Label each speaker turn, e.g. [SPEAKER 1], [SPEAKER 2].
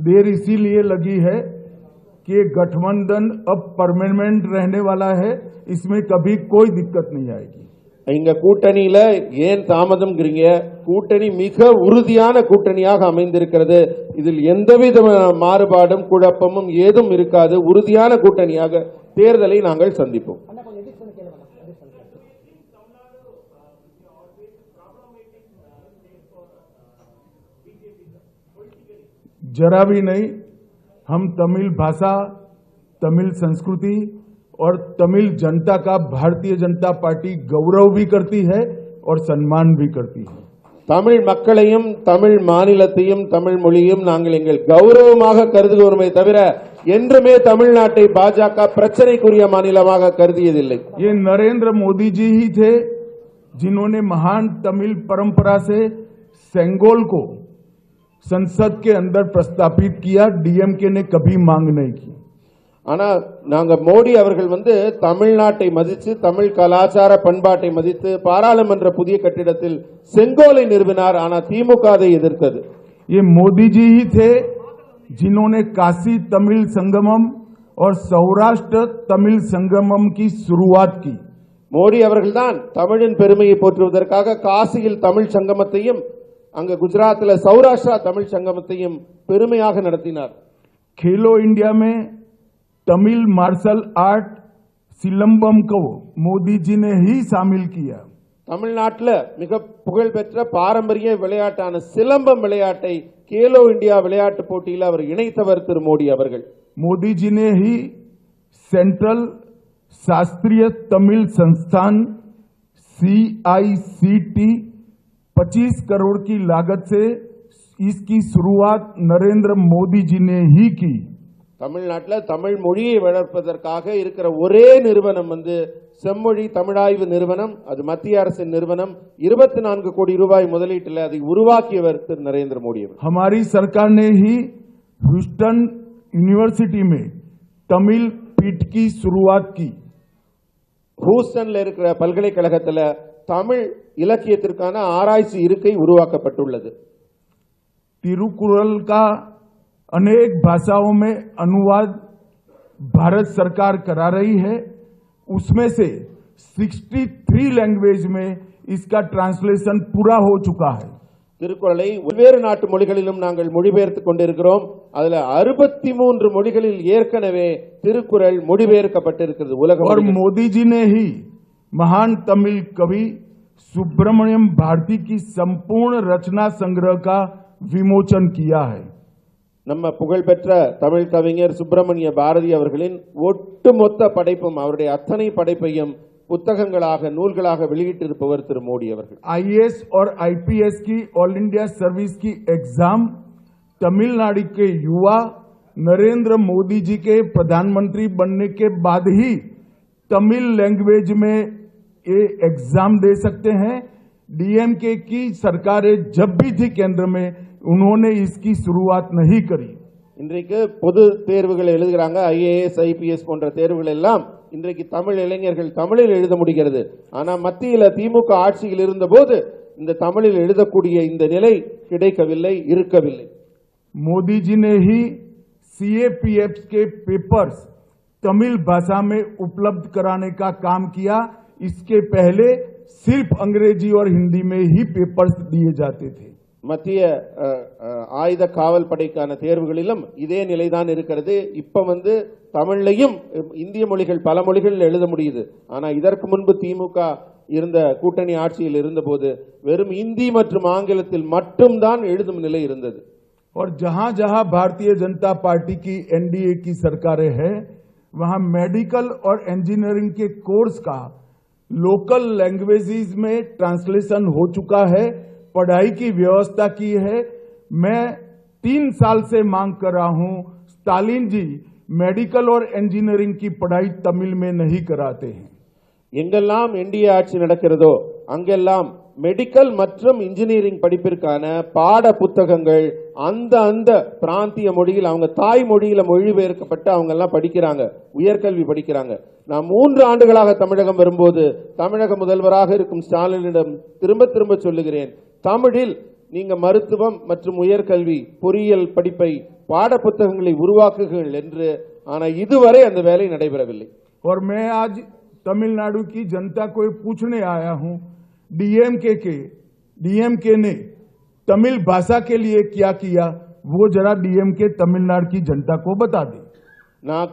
[SPEAKER 1] देर इसीलिए लगी है कि गठबंधन अब परमानेंट रहने वाला है, इसमें कभी कोई दिक्कत नहीं आएगी।
[SPEAKER 2] இங்க கூட்டணியில ஏன் தாமதம்ங்கறீங்க? கூட்டணி மிக உறுதியான கூட்டணியாக அமைந்திருக்கிறது. இதில் எந்தவித மாறுபாடும் குழப்பமும் ஏதும் இருக்காது. உறுதியான கூட்டணியாக தேர்தலை நாங்கள் சந்திப்போம்.
[SPEAKER 1] जरा भी नहीं। हम तमिल भाषा, तमिल संस्कृति और तमिल जनता का भारतीय जनता पार्टी गौरव भी करती है और सम्मान भी करती है।
[SPEAKER 2] தமிழ் மக்களையும் தமிழ் மாநிலத்தையும் தமிழ் மொழியையும் நாங்கள் எங்கள் கௌரவமாக கருதுகிறோமே தவிர என்றுமே தமிழ்நாட்டை பாஜக பிரச்சனைக்குரிய மாநிலமாக கருதியதில்லை।
[SPEAKER 1] ये नरेंद्र मोदी जी ही थे जिन्होंने महान तमिल परंपरा से सेंगोल को संसद के अंदर प्रस्तावित किया। डीएमके ने कभी मांग नहीं की।
[SPEAKER 2] ஆனா நாங்க மோடி அவர்கள் தமிழ்நாட்டை மதித்து தமிழ் கலாச்சார பண்பாட்டை மதித்து பாராளுமன்ற புதிய கட்டிடத்தில் செங்கோலை நிறுவினார். ஆனா திமுக அதை எதிர்த்தது।
[SPEAKER 1] ये मोदी जी ही थे जिन्होंने काशी तमिल संगमम और सौराष्ट्र तमिल संगमम की शुरुआत की।
[SPEAKER 2] மோடி அவர்கள்தான் தமிழின் பெருமையை போற்றுவதற்காக காசியில் தமிழ் சங்கமத்தையும் அங்க குஜராத்தில் சௌராஷ்டிரா தமிழ் சங்கமத்தையும் பெருமையாக நடத்தினார்।
[SPEAKER 1] खेलो इंडिया में तमिल मार्शल आर्ट सिलंबम को मोदी जी ने ही शामिल किया।
[SPEAKER 2] தமிழ்நாட்டில் மிக புகழ்பெற்ற பாரம்பரிய விளையாட்டான சிலம்பம் விளையாட்டை கேலோ இந்தியா விளையாட்டு போட்டியில் அவர் இணைத்தவர் திரு மோடி அவர்கள்।
[SPEAKER 1] मोदी जी ने ही सेंट्रल शास्त्रीय तमिल संस्थान CICT 25 करोड़ की लागत से इसकी शुरुआत नरेंद्र मोदी जी ने ही की।
[SPEAKER 2] தமிழ்நாட்டில் தமிழ் மொழியை வளர்ப்பதற்காக இருக்கிற ஒரே நிறுவனம் செம்மொழி தமிழாய்வு நிறுவனம்। அது மத்திய அரசின் நிறுவனம்। 24 கோடி ரூபாய் முதலீட்டில் அதை உருவாக்கியவர் திரு நரேந்திர மோடி அவர்।
[SPEAKER 1] हमारी सरकार ने ही ह्यूस्टन यूनिवर्सिटी में तमिल पीठ की शुरुआत की।
[SPEAKER 2] ஹூஸ்டன்ல இருக்கிற பல்கலைக்கழகத்தில் தமிழ் இலக்கியத்திற்கான ஆராய்ச்சி இருக்கை உருவாக்கப்பட்டுள்ளது।
[SPEAKER 1] तिरुकुरल का अनेक भाषाओं में अनुवाद भारत सरकार करा रही है। उसमें से 63 लैंग्वेज में इसका ट्रांसलेशन पूरा हो चुका है।
[SPEAKER 2] திருக்குறளை வெவ்வேறு நாட்டு மொழிகளிலும் நாங்கள் மொழிபெயர்த்துக் கொண்டிருக்கிறோம்। அதுல 63 மொழிகளில் ஏற்கனவே திருக்குறள் மொழிபெயர்க்கப்பட்டிருக்கிறது உலகம்।
[SPEAKER 1] और मोदी जी ने ही महान तमिल कवि सुब्रमण्यम भारती की संपूर्ण रचना संग्रह का विमोचन किया है।
[SPEAKER 2] நம்ம புகழ்பெற்ற தமிழ் கவிஞர் சுப்பிரமணிய பாரதி அவர்களின் ஒட்டுமொத்த படைப்பும் அவருடைய அத்தனை படைப்பையும் புத்தகங்களாக நூல்களாக வெளியிட்டிருப்பவர் திரு மோடி அவர்கள்।
[SPEAKER 1] IAS और IPS की ऑल इंडिया सर्विस की एग्जाम तमिलनाडु के युवा नरेंद्र मोदी जी के प्रधानमंत्री बनने के बाद ही तमिल लैंग्वेज में ये एग्जाम दे सकते हैं। डीएमके की सरकारें जब भी थी केंद्र में उन्होंने इसकी शुरुआत नहीं करी।
[SPEAKER 2] இன்றைக்கு பொது தேர்வுகள் எழுதுகிறாங்க। IAS IPS போன்ற தேர்வுகள் எல்லாம் இன்றைக்கு தமிழ் இளைஞர்கள் தமிழில் எழுத முடிகிறது। ஆனா மத்தியில் திமுக ஆட்சியில் இருந்தபோது இந்த தமிழில் எழுதக்கூடிய இந்த நிலை கிடைக்கவில்லை, இருக்கவில்லை।
[SPEAKER 1] मोदी जी ने ही CAPF के पेपर्स तमिल भाषा में उपलब्ध कराने का काम किया। इसके पहले सिर्फ अंग्रेजी और हिंदी में ही पेपर्स दिए जाते थे।
[SPEAKER 2] மத்திய ஆயுத காவல் படைக்கான தேர்வுகளிலும் இதே நிலைதான் இருக்கிறது। இப்ப தமிழ்லையும் இந்திய மொழிகள் பல மொழிகளில் எழுத முடியுது। ஆனா இதற்கு முன்பு திமுக இருந்த கூட்டணி ஆட்சியில் இருந்தபோது வெறும் இந்தி மற்றும் ஆங்கிலத்தில் மட்டும்தான் எழுதும் நிலை இருந்தது।
[SPEAKER 1] और जहां जहां भारतीय जनता पार्टी की NDA की सरकारें हैं वहां मेडिकल और इंजीनियरिंग के कोर्स का लोकल लैंग्वेजेस में ट्रांसलेशन हो चुका है। पढ़ाई की व्यवस्था की है। मैं 3 साल से मांग कर रहा हूं स्टालिन जी मेडिकल और इंजीनियरिंग की पढ़ाई तमिल में नहीं कराते हैं।
[SPEAKER 2] எங்கெல்லாம் NDA ஆட்சி நடக்கிறதோ அங்கெல்லாம் மெடிக்கல் மற்றும் இன்ஜினியரிங் படிப்பிற்கான பாட புத்தகங்கள் அந்த பிராந்திய மொழியில் அவங்க தாய் மொழியில மொழிபெயர்க்கப்பட்டு அவங்க எல்லாம் படிக்கிறாங்க, உயர்கல்வி படிக்கிறாங்க। நான் 3 ஆண்டுகளாக தமிழகம் வரும்போது தமிழக முதல்வராக இருக்கும் ஸ்டாலினிடம் திரும்ப சொல்லுகிறேன், தமிழில் நீங்க மருத்துவம் மற்றும் உயர்கல்வி பொறியியல் படிப்பை பாட புத்தகங்களை உருவாக்குங்கள் என்று. ஆனா இதுவரை அந்த வேலை நடைபெறவில்லை.
[SPEAKER 1] और मैं आज तमिलनाडु की जनता को पूछने आया हूं, डीएमके ने तमिल भाषा के लिए क्या किया, वो जरा डीएमके तमिलनाडु की जनता को बता दें.
[SPEAKER 2] நான்